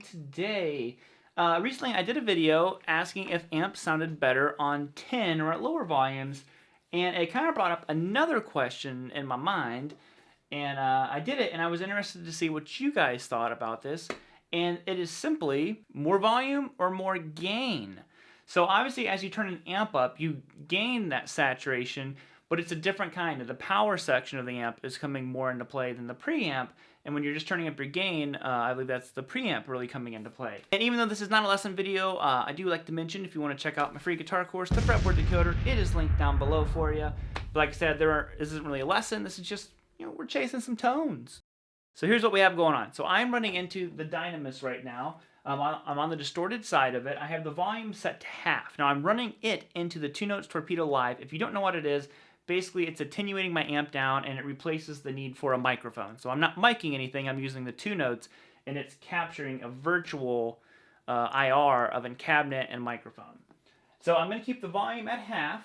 today. Recently I did a video asking if amps sounded better on 10 or at lower volumes, and it kind of brought up another question in my mind, and I did it, and I was interested to see what you guys thought about this, and it is simply more volume or more gain. So obviously as you turn an amp up, you gain that saturation, but it's a different kind. The power section of the amp is coming more into play than the preamp, and when you're just turning up your gain, I believe that's the preamp really coming into play. And even though this is not a lesson video, I do like to mention if you want to check out my free guitar course, the Fretboard Decoder, it is linked down below for you. But like I said, this isn't really a lesson, this is just, we're chasing some tones. So here's what we have going on. So I'm running into the Dynamis right now. I'm on the distorted side of it. I have the volume set to half. Now I'm running it into the 2 Notes Torpedo Live. If you don't know what it is, basically it's attenuating my amp down and it replaces the need for a microphone. So I'm not miking anything, I'm using the 2 notes and it's capturing a virtual IR of a cabinet and microphone. So I'm going to keep the volume at half,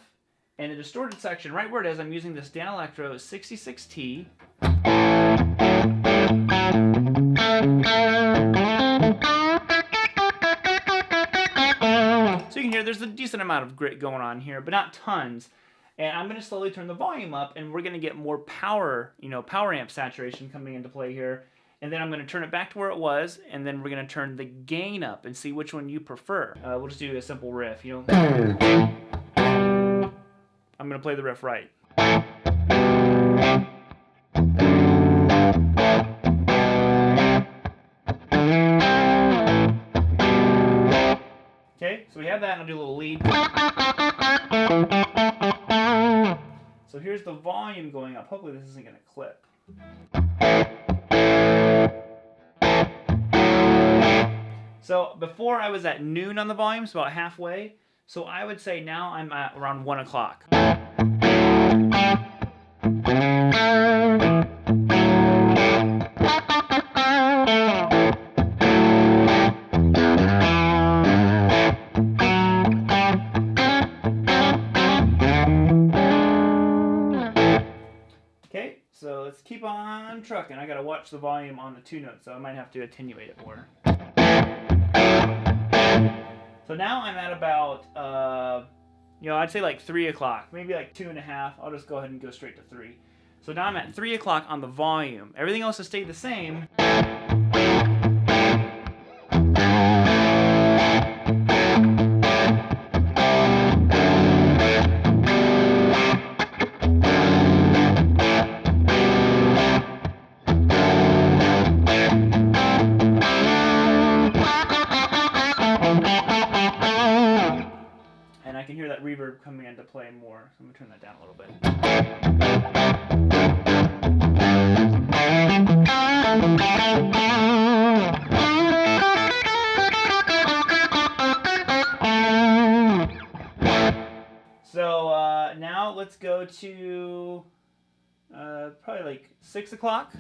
and the distorted section, right where it is, I'm using this Dan Electro 66T. So you can hear there's a decent amount of grit going on here, but not tons. And I'm going to slowly turn the volume up, and we're going to get more power, power amp saturation coming into play here. And then I'm going to turn it back to where it was, and then we're going to turn the gain up and see which one you prefer. We'll just do a simple riff, I'm going to play the riff right. Okay, so we have that, and I'll do a little lead. So here's the volume going up. Hopefully this isn't going to clip. So before I was at noon on the volume, so about halfway. So I would say now I'm at around 1 o'clock. So let's keep on trucking. I gotta watch the volume on the 2 notes, so I might have to attenuate it more. So now I'm at about, I'd say like 3 o'clock, maybe like 2.5. I'll just go ahead and go straight to 3. So now I'm at 3 o'clock on the volume. Everything else has stayed the same. And I can hear that reverb coming into play more, so I'm going to turn that down a little bit. So now let's go to probably like 6 o'clock.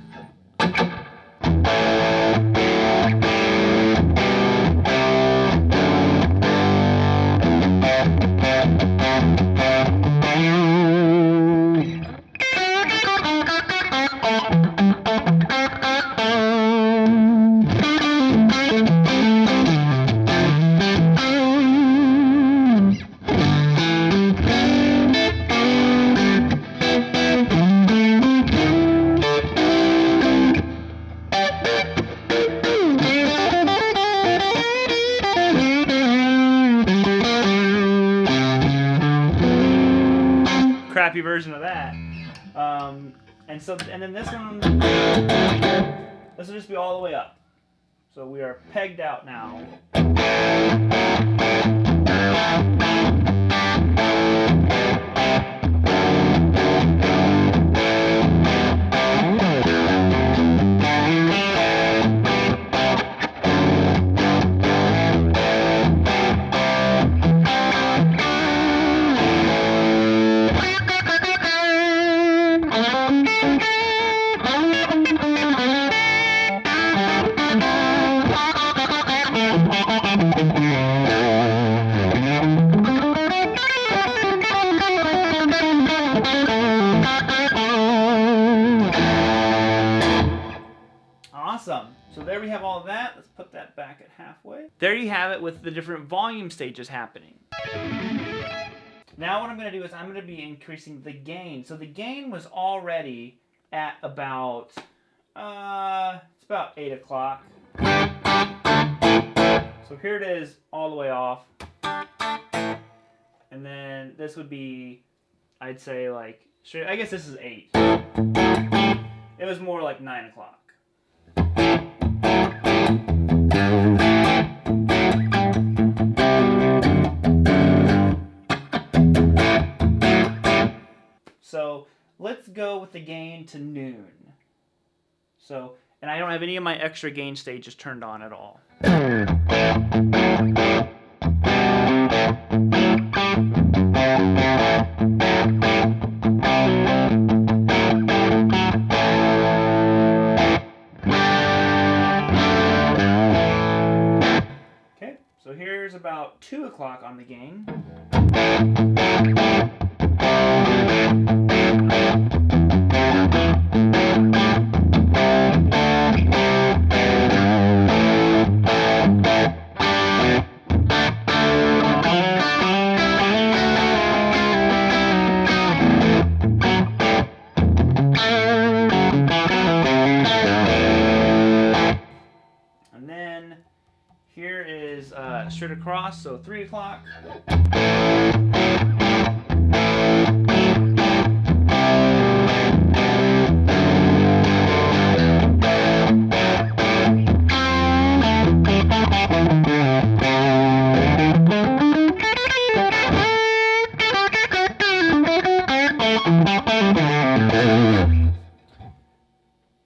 Crappy version of that. And then this one, this will just be all the way up. So we are pegged out now. halfway. There you have it with the different volume stages happening. Now what I'm going to do is I'm going to be increasing the gain. So the gain was already at about, it's about 8 o'clock. So here it is all the way off. And then this would be, I'd say like, I guess this is 8. It was more like 9 o'clock. So let's go with the gain to noon. So, and I don't have any of my extra gain stages turned on at all. Okay, so here's about 2 o'clock on the gain. And then here is straight across, so 3 o'clock.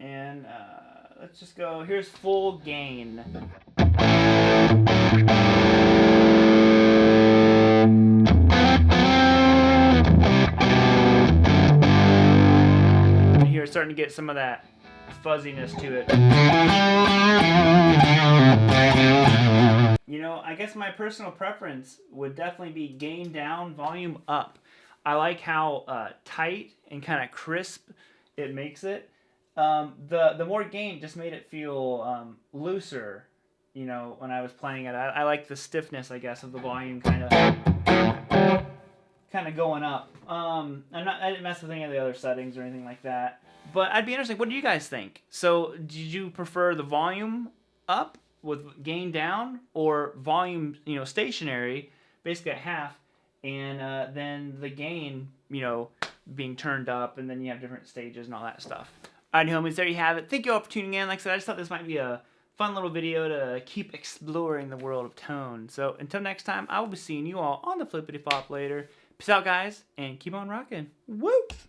And let's just go, here's full gain. And here it's starting to get some of that fuzziness to it. You know, I guess my personal preference would definitely be gain down, volume up. I like how tight and kind of crisp it makes it. The more gain just made it feel looser, you know, when I was playing it. I like the stiffness, I guess, of the volume kind of going up. I didn't mess with any of the other settings or anything like that. But I'd be interested, what do you guys think? So did you prefer the volume up with gain down, or volume, you know, stationary, basically at half, and then the gain, you know, being turned up, and then you have different stages and all that stuff? Alright, homies, there you have it. Thank you all for tuning in. Like I said, I just thought this might be a fun little video to keep exploring the world of tone. So until next time, I will be seeing you all on the Flippity Flop later. Peace out, guys, and keep on rocking. Woo!